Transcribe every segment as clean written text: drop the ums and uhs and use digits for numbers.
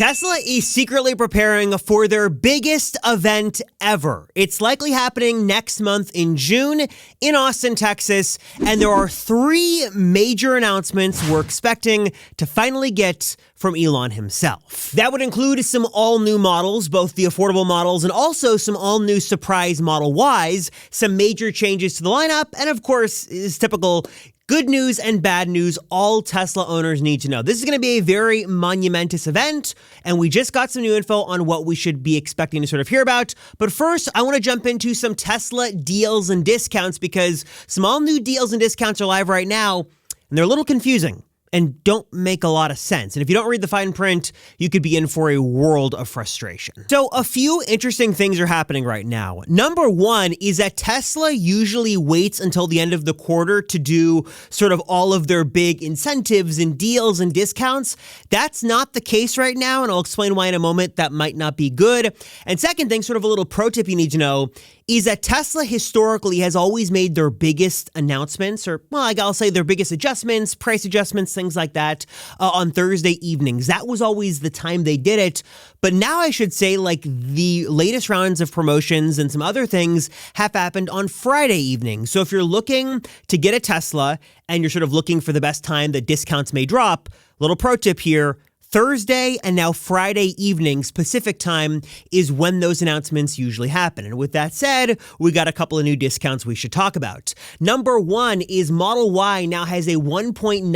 Tesla is secretly preparing for their biggest event ever. It's likely happening next month in June in Austin, Texas, and there are three major announcements we're expecting to finally get from Elon himself. That would include some all-new models, both the affordable models and also some all-new surprise Model Ys, some major changes to the lineup, and of course, is typical good news and bad news all Tesla owners need to know. This is going to be a very monumentous event, and we just got some new info on what we should be expecting to sort of hear about. But first, I want to jump into some Tesla deals and discounts because some all-new deals and discounts are live right now, and they're a little confusing and don't make a lot of sense. And if you don't read the fine print, you could be in for a world of frustration. So a few interesting things are happening right now. Number one is that Tesla usually waits until the end of the quarter to do sort of all of their big incentives and deals and discounts. That's not the case right now, and I'll explain why in a moment. That might not be good. And second thing, sort of a little pro tip you need to know, is that Tesla historically has always made their biggest announcements, or, well, I'll say their biggest adjustments, price adjustments, things like that, on Thursday evenings. That was always the time they did it. But now I should say, like, the latest rounds of promotions and some other things have happened on Friday evening. So if you're looking to get a Tesla and you're sort of looking for the best time that discounts may drop, little pro tip here, Thursday and now Friday evenings Pacific time is when those announcements usually happen. And with that said, we got a couple of new discounts we should talk about. Number one is Model Y now has a 1.99%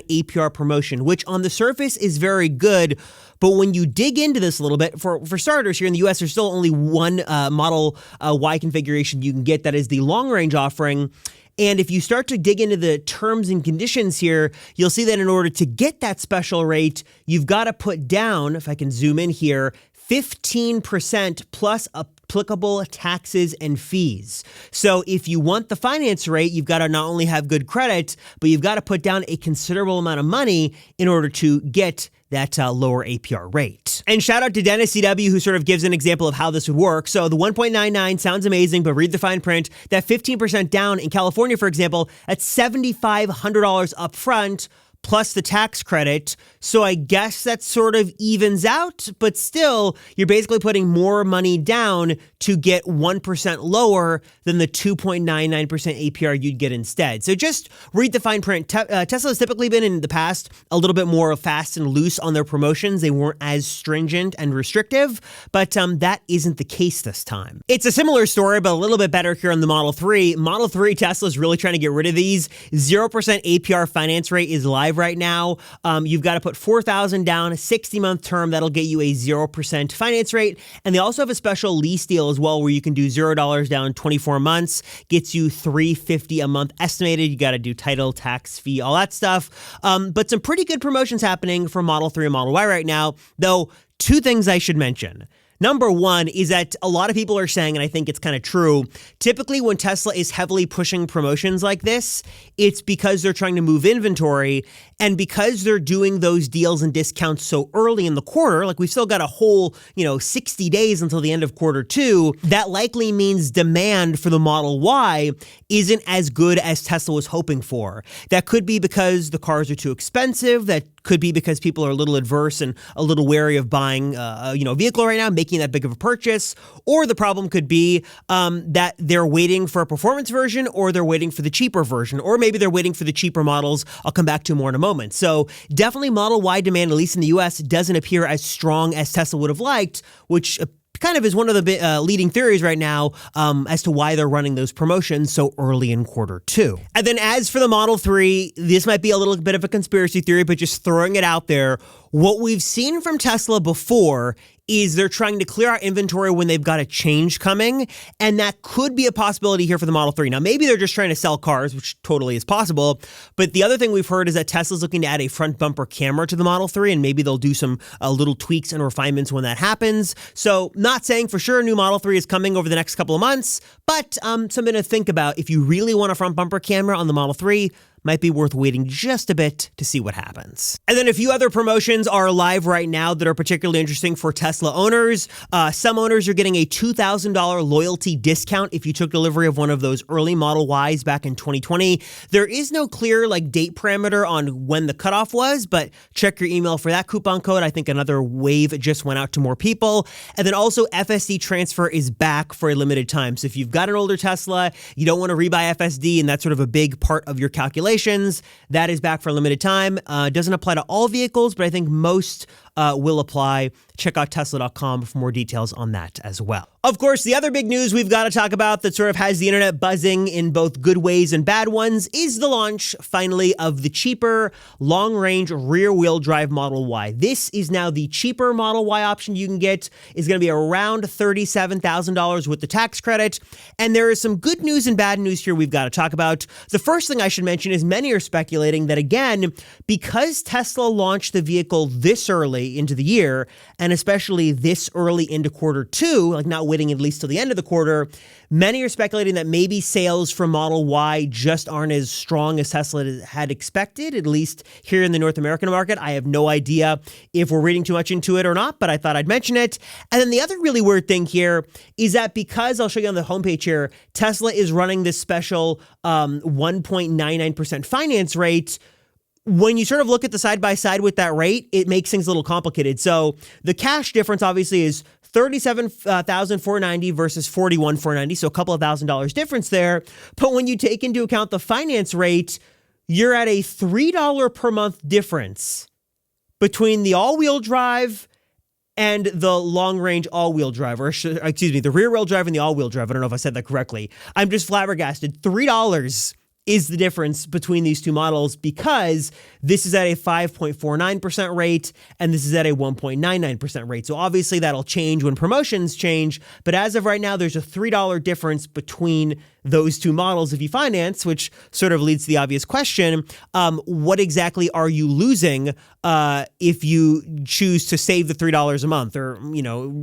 APR promotion, which on the surface is very good. But when you dig into this a little bit, for starters, here in the US, there's still only one Model Y configuration you can get. That is the long-range offering. And if you start to dig into the terms and conditions here, you'll see that in order to get that special rate, you've got to put down, if I can zoom in here, 15% plus applicable taxes and fees. So if you want the finance rate, you've got to not only have good credit, but you've got to put down a considerable amount of money in order to get that lower APR rate. And shout out to Dennis CW, who sort of gives an example of how this would work. So the 1.99 sounds amazing, but read the fine print. That 15% down in California, for example, at $7,500 up front, plus the tax credit. So I guess that sort of evens out, but still, you're basically putting more money down to get 1% lower than the 2.99% APR you'd get instead. So just read the fine print. Tesla has typically been in the past a little bit more fast and loose on their promotions. They weren't as stringent and restrictive, but that isn't the case this time. It's a similar story, but a little bit better here on the Model 3. Model 3, Tesla's really trying to get rid of these. 0% APR finance rate is live right now. You've got to put $4,000 down, a 60-month term. That'll get you a 0% finance rate. And they also have a special lease deal as well where you can do $0 down 24 months, gets you $350 a month estimated. You got to do title, tax, fee, all that stuff. But some pretty good promotions happening for Model 3 and Model Y right now, though two things I should mention. Number one is that a lot of people are saying, and I think it's kind of true, typically when Tesla is heavily pushing promotions like this, it's because they're trying to move inventory, and because they're doing those deals and discounts so early in the quarter, like we've still got a whole, 60 days until the end of quarter two, that likely means demand for the Model Y isn't as good as Tesla was hoping for. That could be because the cars are too expensive. That could be because people are a little adverse and a little wary of buying a vehicle right now, making that big of a purchase. Or the problem could be that they're waiting for a performance version, or they're waiting for the cheaper version, or maybe they're waiting for the cheaper models I'll come back to more in a moment. So definitely Model Y demand, at least in the US, doesn't appear as strong as Tesla would have liked, which kind of is one of the leading theories right now as to why they're running those promotions so early in quarter two. And then as for the Model 3, this might be a little bit of a conspiracy theory, but just throwing it out there, what we've seen from Tesla before is they're trying to clear out inventory when they've got a change coming, and that could be a possibility here for the Model 3. Now, maybe they're just trying to sell cars, which totally is possible, but the other thing we've heard is that Tesla's looking to add a front bumper camera to the Model 3, and maybe they'll do some little tweaks and refinements when that happens. So not saying for sure a new Model 3 is coming over the next couple of months, but something to think about. If you really want a front bumper camera on the Model 3, might be worth waiting just a bit to see what happens. And then a few other promotions are live right now that are particularly interesting for Tesla owners. Some owners are getting a $2,000 loyalty discount if you took delivery of one of those early Model Ys back in 2020. There is no clear date parameter on when the cutoff was, but check your email for that coupon code. I think another wave just went out to more people. And then also FSD transfer is back for a limited time. So if you've got an older Tesla, you don't want to rebuy FSD, and that's sort of a big part of your calculations, that is back for a limited time. Doesn't apply to all vehicles, but I think most will apply. Check out Tesla.com for more details on that as well. Of course, the other big news we've got to talk about that sort of has the internet buzzing in both good ways and bad ones is the launch, finally, of the cheaper long-range rear-wheel drive Model Y. This is now the cheaper Model Y option you can get. Is going to be around $37,000 with the tax credit. And there is some good news and bad news here we've got to talk about. The first thing I should mention is many are speculating that, again, because Tesla launched the vehicle this early into the year, and especially this early into quarter two, not waiting at least till the end of the quarter, many are speculating that maybe sales for Model Y just aren't as strong as Tesla had expected, at least here in the North American market. I have no idea if we're reading too much into it or not, but I thought I'd mention it. And then the other really weird thing here is that because, I'll show you on the homepage here, Tesla is running this special 1.99% finance rate. When you sort of look at the side-by-side with that rate, it makes things a little complicated. So the cash difference obviously is $37,490 versus $41,490, so a couple of $1,000 difference there. But when you take into account the finance rate, you're at a $3 per month difference between the all-wheel drive and the long-range all-wheel drive, or excuse me, the rear-wheel drive and the all-wheel drive. I don't know if I said that correctly. I'm just flabbergasted. $3 is the difference between these two models because this is at a 5.49% rate and this is at a 1.99% rate. So obviously that'll change when promotions change, but as of right now, there's a $3 difference between those two models if you finance, which sort of leads to the obvious question, what exactly are you losing if you choose to save the $3 a month? Or,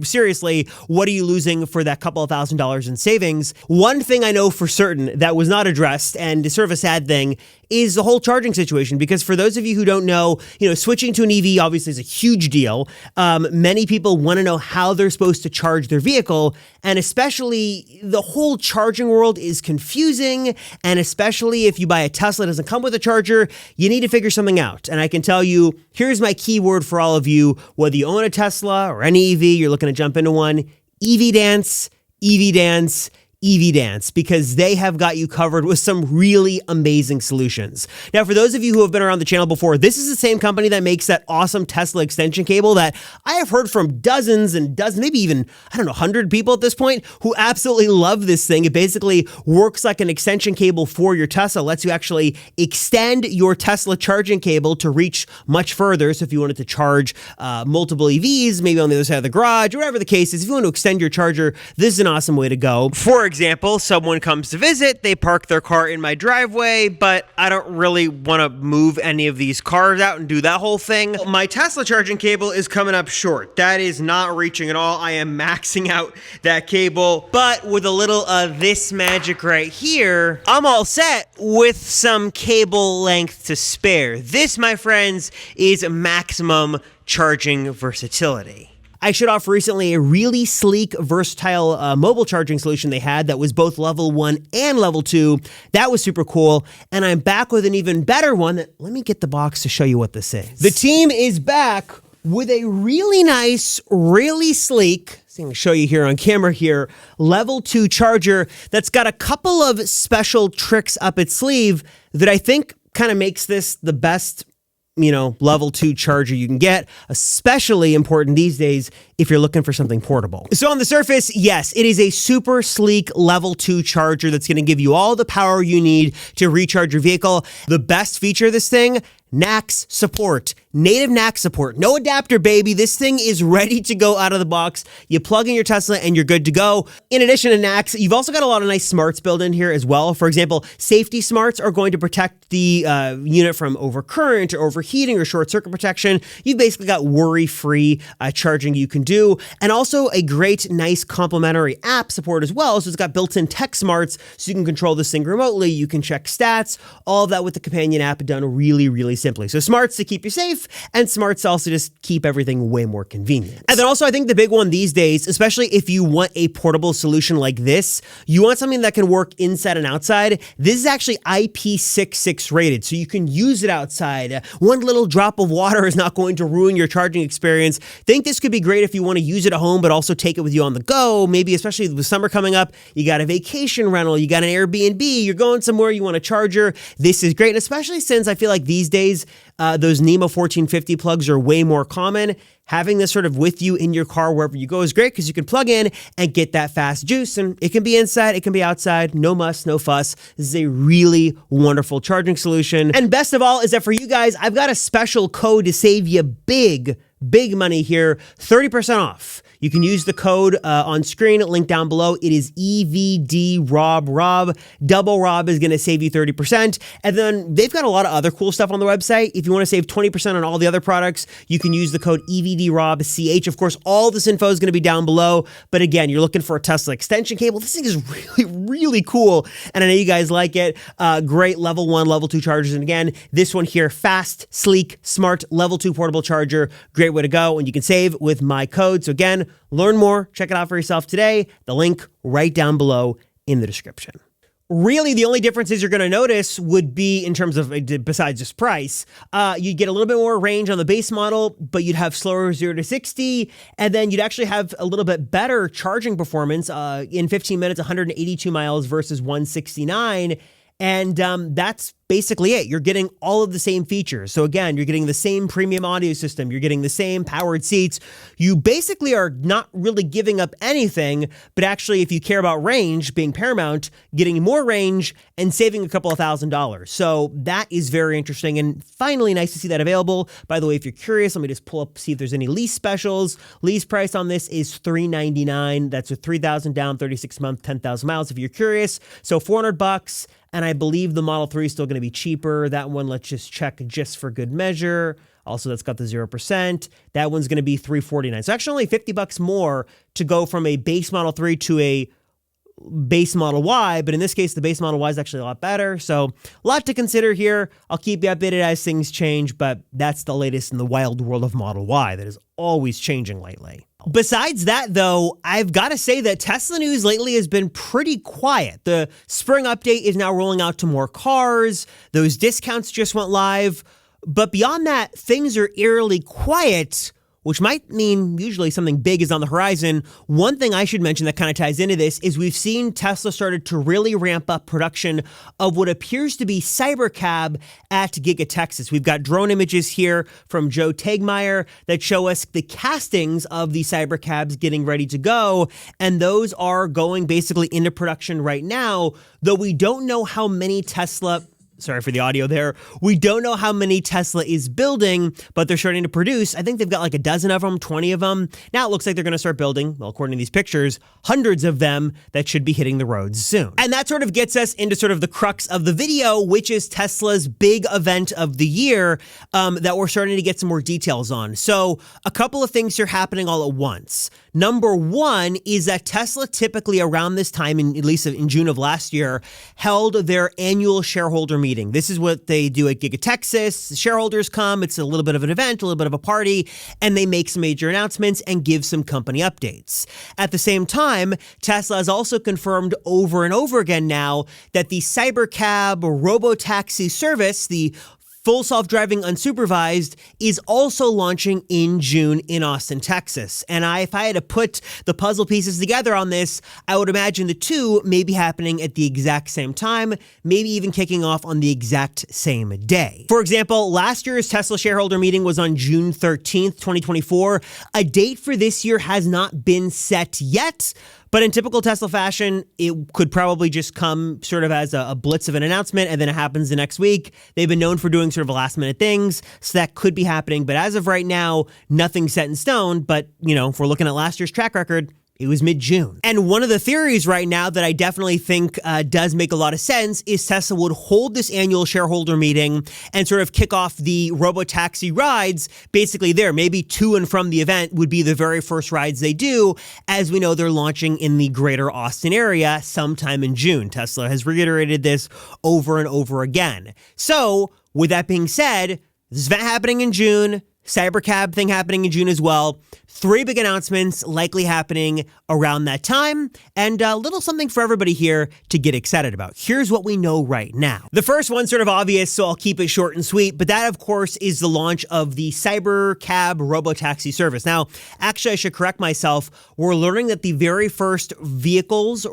seriously, what are you losing for that couple of $1,000s in savings? One thing I know for certain that was not addressed, and is sort of a sad thing, is the whole charging situation. Because for those of you who don't know, switching to an EV obviously is a huge deal. Many people want to know how they're supposed to charge their vehicle, and especially the whole charging world is confusing, and especially if you buy a Tesla that doesn't come with a charger, you need to figure something out. And I can tell you, here's my keyword for all of you, whether you own a Tesla or any EV, you're looking to jump into one, EV Dance, EV Dance, EV Dance, because they have got you covered with some really amazing solutions. Now, for those of you who have been around the channel before, this is the same company that makes that awesome Tesla extension cable that I have heard from dozens and dozens, maybe even, 100 people at this point who absolutely love this thing. It basically works like an extension cable for your Tesla, lets you actually extend your Tesla charging cable to reach much further. So if you wanted to charge multiple EVs, maybe on the other side of the garage, or whatever the case is, if you want to extend your charger, this is an awesome way to go. For example, someone comes to visit, they park their car in my driveway, but I don't really want to move any of these cars out and do that whole thing. My Tesla charging cable is coming up short. That is not reaching at all. I am maxing out that cable, but with a little of this magic right here, I'm all set with some cable length to spare. This, my friends, is maximum charging versatility. I showed off recently a really sleek, versatile mobile charging solution they had that was both level 1 and level 2. That was super cool. And I'm back with an even better one. Let me get the box to show you what this is. The team is back with a really nice, really sleek, I'm going to show you here on camera here, level 2 charger that's got a couple of special tricks up its sleeve that I think kind of makes this the best level 2 charger you can get, especially important these days if you're looking for something portable. So on the surface, yes, it is a super sleek level 2 charger that's going to give you all the power you need to recharge your vehicle. The best feature of this thing, NACS support. native NAC support. No adapter, baby. This thing is ready to go out of the box. You plug in your Tesla and you're good to go. In addition to NACs, you've also got a lot of nice smarts built in here as well. For example, safety smarts are going to protect the unit from overcurrent or overheating or short circuit protection. You've basically got worry-free charging you can do. And also a great, nice complementary app support as well. So it's got built-in tech smarts so you can control this thing remotely. You can check stats, all of that with the companion app done really, really simply. So smarts to keep you safe, and smarts to also just keep everything way more convenient. And then also I think the big one these days, especially if you want a portable solution like this, you want something that can work inside and outside. This is actually IP66 rated, so you can use it outside. One little drop of water is not going to ruin your charging experience. Think this could be great if you want to use it at home, but also take it with you on the go. Maybe especially with summer coming up, you got a vacation rental, you got an Airbnb, you're going somewhere, you want a charger. This is great, and especially since I feel like these days, those NEMO 1450 plugs are way more common. Having this sort of with you in your car wherever you go is great because you can plug in and get that fast juice, and it can be inside, it can be outside, no muss, no fuss. This is a really wonderful charging solution. And best of all is that for you guys, I've got a special code to save you big money here, 30% off. You can use the code on screen, link down below. It is EVDROB. Double Rob is going to save you 30%. And then they've got a lot of other cool stuff on the website. If you want to save 20% on all the other products, you can use the code EVDROBCH. Of course, all this info is going to be down below. But again, you're looking for a Tesla extension cable. This thing is really cool. And I know you guys like it. Great level 1, level 2 chargers. And again, this one here, fast, sleek, smart, level 2 portable charger. Great way to go. And you can save with my code. So again, learn more, check it out for yourself today. The link right down below in the description. Really, the only differences you're going to notice would be in terms of, besides just price, you'd get a little bit more range on the base model, but you'd have slower 0 to 60, and then you'd actually have a little bit better charging performance in 15 minutes, 182 miles versus 169. And that's basically it. You're getting all of the same features. So again, you're getting the same premium audio system. You're getting the same powered seats. You basically are not really giving up anything, but actually, if you care about range being paramount, getting more range and saving a couple of $1,000s. So that is very interesting. And finally, nice to see that available. By the way, if you're curious, let me just pull up, see if there's any lease specials. Lease price on this is $399. That's with $3,000 down, 36 month, 10,000 miles. If you're curious, so $400. And I believe the Model 3 is still going to be cheaper. That one, let's just check just for good measure. Also, that's got the 0%. That one's going to be $349. So actually only $50 more to go from a base Model 3 to a base Model Y. But in this case, the base Model Y is actually a lot better. So a lot to consider here. I'll keep you updated as things change, but that's the latest in the wild world of Model Y that is always changing lately. Besides that, though, I've got to say that Tesla news lately has been pretty quiet. The spring update is now rolling out to more cars. Those discounts just went live. But beyond that, things are eerily quiet, which might mean usually something big is on the horizon. One thing I should mention that kind of ties into this is we've seen Tesla started to really ramp up production of what appears to be Cybercab at Giga Texas. We've got drone images here from Joe Tegmeyer that show us the castings of the Cybercabs getting ready to go, and those are going basically into production right now, though we don't know how many Tesla... Sorry for the audio there. We don't know how many Tesla is building, but they're starting to produce. I think they've got like a dozen of them, 20 of them. Now it looks like they're going to start building, well, according to these pictures, hundreds of them that should be hitting the roads soon. And that sort of gets us into sort of the crux of the video, which is Tesla's big event of the year that we're starting to get some more details on. So a couple of things are happening all at once. Number one is that Tesla typically around this time, at least in June of last year, held their annual shareholder meeting. This is what they do at Giga Texas. The shareholders come. It's a little bit of an event, a little bit of a party, and they make some major announcements and give some company updates. At the same time, Tesla has also confirmed over and over again now that the Cybercab Robotaxi service, the full self-driving unsupervised, is also launching in June in Austin, Texas. And if I had to put the puzzle pieces together on this, I would imagine the two may be happening at the exact same time, maybe even kicking off on the exact same day. For example, last year's Tesla shareholder meeting was on June 13th, 2024. A date for this year has not been set yet, But in typical Tesla fashion, it could probably just come sort of as a blitz of an announcement, and then it happens the next week. They've been known for doing sort of last minute things, so that could be happening. But as of right now, nothing's set in stone. But, if we're looking at last year's track record, it was mid-June. And one of the theories right now that I definitely think does make a lot of sense is Tesla would hold this annual shareholder meeting and sort of kick off the Robotaxi rides basically there. Maybe to and from the event would be the very first rides they do. As we know, they're launching in the greater Austin area sometime in June. Tesla has reiterated this over and over again. So with that being said, this event happening in June, Cybercab thing happening in June as well. 3 big announcements likely happening around that time, and a little something for everybody here to get excited about. Here's what we know right now. The first one's sort of obvious, so I'll keep it short and sweet, but that, of course, is the launch of the Cybercab Robotaxi service. Now, actually, I should correct myself. We're learning that the very first vehicles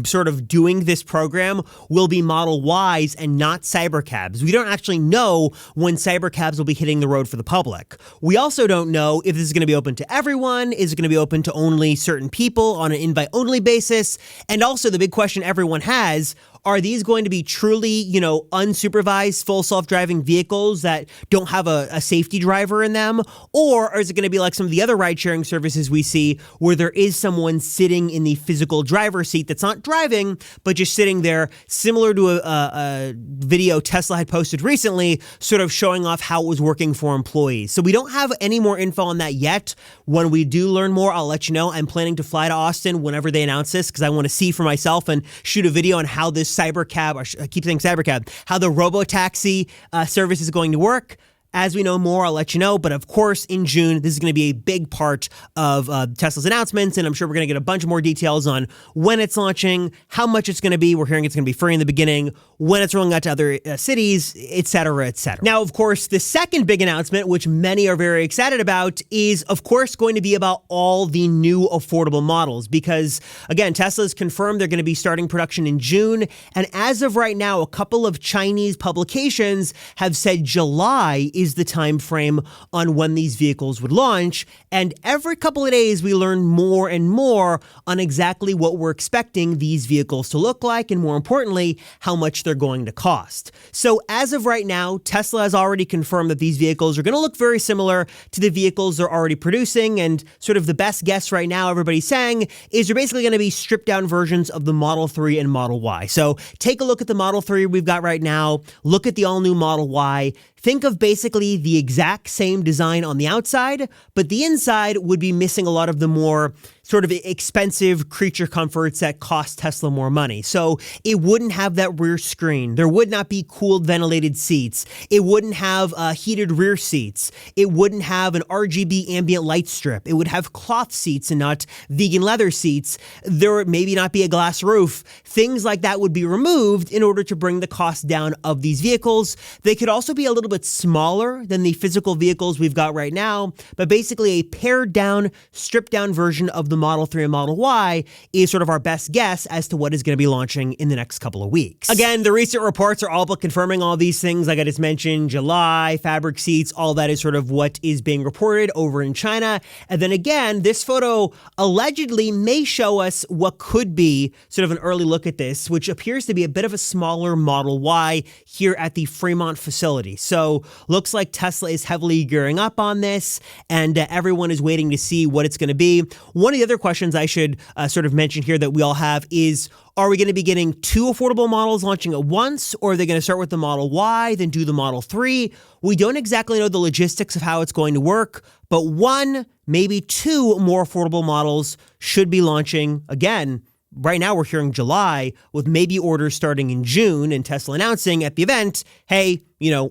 sort of doing this program will be Model Ys and not Cybercabs. We don't actually know when Cybercabs will be hitting the road for the public. We also don't know if this is going to be open to everyone. Is it going to be open to only certain people on an invite-only basis? And also the big question everyone has, are these going to be truly, unsupervised, full self-driving vehicles that don't have a safety driver in them? Or is it going to be like some of the other ride-sharing services we see where there is someone sitting in the physical driver's seat that's not driving, but just sitting there, similar to a video Tesla had posted recently, sort of showing off how it was working for employees. So we don't have any more info on that yet. When we do learn more, I'll let you know. I'm planning to fly to Austin whenever they announce this because I want to see for myself and shoot a video on how this Cybercab, or I keep saying Cybercab, how the Robotaxi service is going to work. As we know more, I'll let you know. But of course, in June, this is going to be a big part of Tesla's announcements. And I'm sure we're going to get a bunch more details on when it's launching, how much it's going to be. We're hearing it's going to be free in the beginning, when it's rolling out to other cities, et cetera, et cetera. Now, of course, the second big announcement, which many are very excited about, is, of course, going to be about all the new affordable models. Because, again, Tesla's confirmed they're going to be starting production in June. And as of right now, a couple of Chinese publications have said July is the time frame on when these vehicles would launch. And every couple of days, we learn more and more on exactly what we're expecting these vehicles to look like, and more importantly, how much they're going to cost. So as of right now, Tesla has already confirmed that these vehicles are going to look very similar to the vehicles they're already producing. And sort of the best guess right now, everybody's saying, is they're basically going to be stripped down versions of the Model 3 and Model Y. So take a look at the Model 3 we've got right now. Look at the all-new Model Y. Think of basically the exact same design on the outside, but the inside would be missing a lot of the more sort of expensive creature comforts that cost Tesla more money. So it wouldn't have that rear screen. There would not be cooled ventilated seats. It wouldn't have heated rear seats. It wouldn't have an RGB ambient light strip. It would have cloth seats and not vegan leather seats. There would maybe not be a glass roof. Things like that would be removed in order to bring the cost down of these vehicles. They could also be a little bit smaller than the physical vehicles we've got right now, but basically a pared down, stripped down version of the Model 3 and Model Y is sort of our best guess as to what is going to be launching in the next couple of weeks. Again, the recent reports are all but confirming all these things. Like I just mentioned, July, fabric seats, all that is sort of what is being reported over in China. And then again, this photo allegedly may show us what could be sort of an early look at this, which appears to be a bit of a smaller Model Y here at the Fremont facility. So looks like Tesla is heavily gearing up on this, and everyone is waiting to see what it's going to be. One of the other questions I should sort of mention here that we all have is, are we going to be getting 2 affordable models launching at once, or are they going to start with the Model Y, then do the Model 3? We don't exactly know the logistics of how it's going to work, but 1, maybe 2 more affordable models should be launching. Again, right now we're hearing July, with maybe orders starting in June, and Tesla announcing at the event, hey,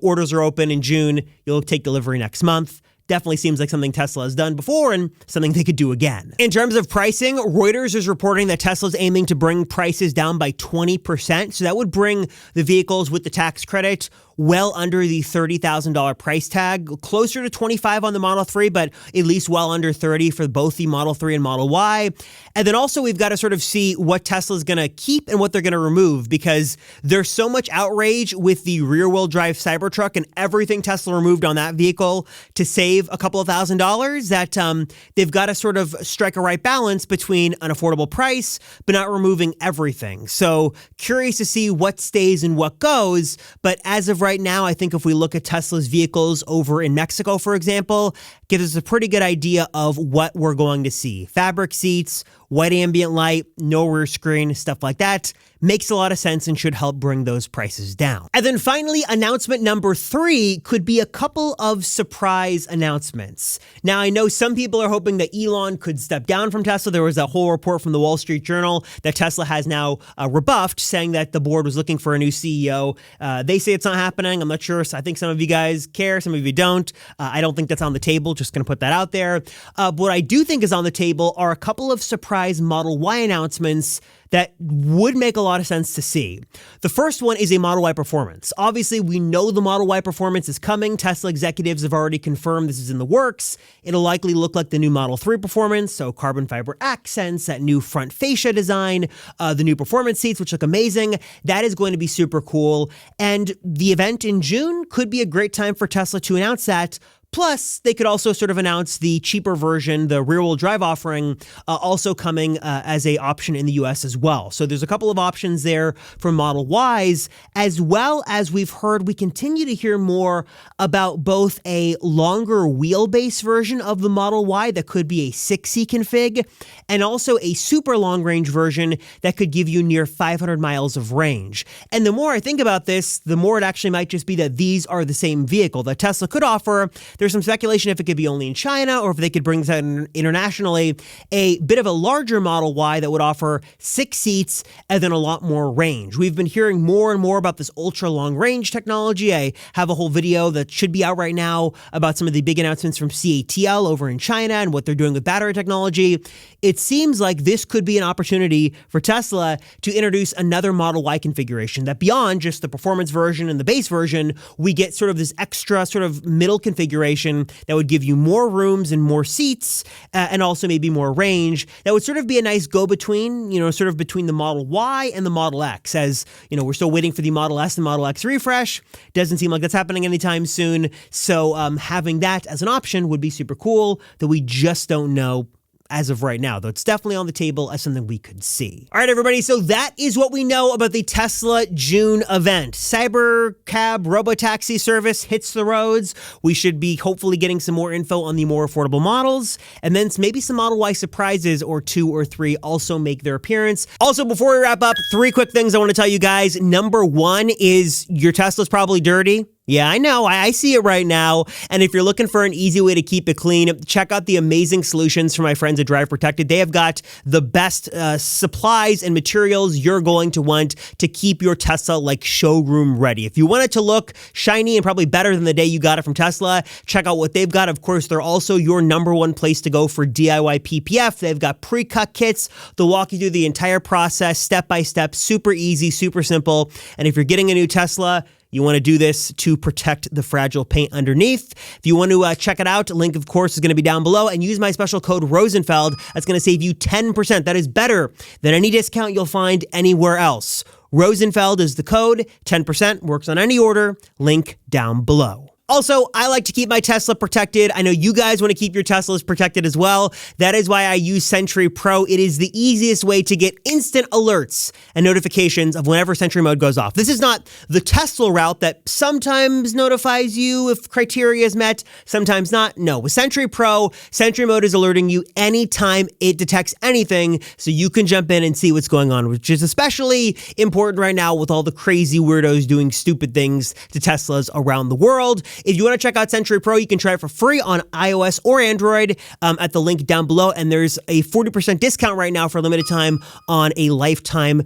orders are open in June, you'll take delivery next month. Definitely seems like something Tesla has done before and something they could do again. In terms of pricing, Reuters is reporting that Tesla's aiming to bring prices down by 20%. So that would bring the vehicles with the tax credit well under the $30,000 price tag, closer to 25 on the Model 3, but at least well under 30 for both the Model 3 and Model Y. And then also we've got to sort of see what Tesla's going to keep and what they're going to remove, because there's so much outrage with the rear-wheel drive Cybertruck and everything Tesla removed on that vehicle to save a couple of $1,000s that they've got to sort of strike a right balance between an affordable price but not removing everything. So curious to see what stays and what goes. But as of right now, I think if we look at Tesla's vehicles over in Mexico, for example, gives us a pretty good idea of what we're going to see. Fabric seats, white ambient light, no rear screen, stuff like that. Makes a lot of sense and should help bring those prices down. And then finally, announcement number 3 could be a couple of surprise announcements. Now, I know some people are hoping that Elon could step down from Tesla. There was a whole report from the Wall Street Journal that Tesla has now rebuffed, saying that the board was looking for a new CEO. They say it's not happening. I'm not sure. So I think some of you guys care, some of you don't. I don't think that's on the table. Just going to put that out there. But what I do think is on the table are a couple of surprise Model Y announcements that would make a lot of sense to see. The first one is a Model Y Performance. Obviously, we know the Model Y Performance is coming. Tesla executives have already confirmed this is in the works. It'll likely look like the new Model 3 Performance, so carbon fiber accents, that new front fascia design, the new performance seats, which look amazing. That is going to be super cool. And the event in June could be a great time for Tesla to announce that. Plus, they could also sort of announce the cheaper version, the rear-wheel drive offering, also coming as a option in the US as well. So there's a couple of options there for Model Ys, as well as we've heard, we continue to hear more about both a longer wheelbase version of the Model Y that could be a 6C config, and also a super long-range version that could give you near 500 miles of range. And the more I think about this, the more it actually might just be that these are the same vehicle that Tesla could offer. There's some speculation if it could be only in China or if they could bring this out internationally, a bit of a larger Model Y that would offer 6 seats and then a lot more range. We've been hearing more and more about this ultra long range technology. I have a whole video that should be out right now about some of the big announcements from CATL over in China and what they're doing with battery technology. It seems like this could be an opportunity for Tesla to introduce another Model Y configuration that beyond just the performance version and the base version, we get sort of this extra sort of middle configuration that would give you more rooms and more seats and also maybe more range. That would sort of be a nice go-between, sort of between the Model Y and the Model X. As, we're still waiting for the Model S and Model X refresh. Doesn't seem like that's happening anytime soon. So having that as an option would be super cool, that we just don't know as of right now, though it's definitely on the table as something we could see. All right, everybody, so that is what we know about the Tesla June event. Cybercab Robotaxi service hits the roads. We should be hopefully getting some more info on the more affordable models, and then maybe some Model Y surprises or 2 or 3 also make their appearance. Also, before we wrap up, 3 quick things I want to tell you guys. Number 1 is your Tesla's probably dirty. Yeah, I know. I see it right now. And if you're looking for an easy way to keep it clean, check out the amazing solutions from my friends at Drive Protected. They have got the best supplies and materials you're going to want to keep your Tesla like showroom ready. If you want it to look shiny and probably better than the day you got it from Tesla, check out what they've got. Of course, they're also your number 1 place to go for DIY PPF. They've got pre-cut kits. They'll walk you through the entire process, step by step, super easy, super simple. And if you're getting a new Tesla, you want to do this to protect the fragile paint underneath. If you want to check it out, link, of course, is going to be down below. And use my special code Rosenfeld. That's going to save you 10%. That is better than any discount you'll find anywhere else. Rosenfeld is the code. 10% works on any order. Link down below. Also, I like to keep my Tesla protected. I know you guys want to keep your Teslas protected as well. That is why I use Sentry Pro. It is the easiest way to get instant alerts and notifications of whenever Sentry Mode goes off. This is not the Tesla route that sometimes notifies you if criteria is met, sometimes not. No, with Sentry Pro, Sentry Mode is alerting you anytime it detects anything, so you can jump in and see what's going on, which is especially important right now with all the crazy weirdos doing stupid things to Teslas around the world. If you want to check out Sentry Pro, you can try it for free on iOS or Android at the link down below. And there's a 40% discount right now for a limited time on a lifetime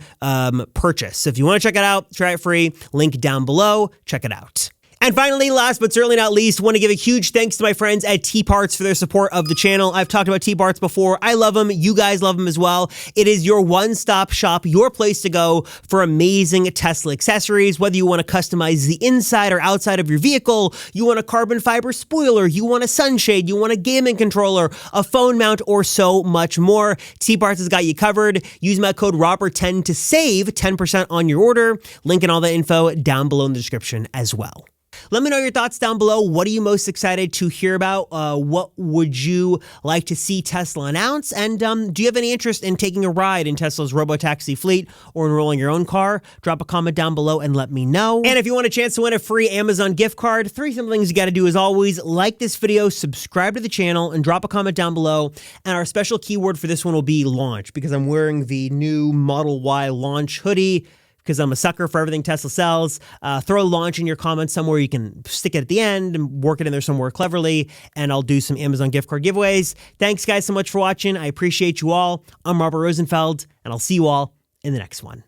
purchase. So if you want to check it out, try it free. Link down below. Check it out. And finally, last but certainly not least, want to give a huge thanks to my friends at TPARTS for their support of the channel. I've talked about TPARTS before. I love them. You guys love them as well. It is your one-stop shop, your place to go for amazing Tesla accessories. Whether you want to customize the inside or outside of your vehicle, you want a carbon fiber spoiler, you want a sunshade, you want a gaming controller, a phone mount, or so much more, TPARTS has got you covered. Use my code ROBERT10 to save 10% on your order. Link and all the info down below in the description as well. Let me know your thoughts down below. What are you most excited to hear about? What would you like to see Tesla announce? And do you have any interest in taking a ride in Tesla's Robotaxi fleet or enrolling your own car? Drop a comment down below and let me know. And if you want a chance to win a free Amazon gift card, 3 simple things you got to do as always: like this video, subscribe to the channel, and drop a comment down below. And our special keyword for this one will be launch, because I'm wearing the new Model Y launch hoodie, because I'm a sucker for everything Tesla sells. Throw launch in your comments somewhere. You can stick it at the end and work it in there somewhere cleverly, and I'll do some Amazon gift card giveaways. Thanks, guys, so much for watching. I appreciate you all. I'm Robert Rosenfeld, and I'll see you all in the next one.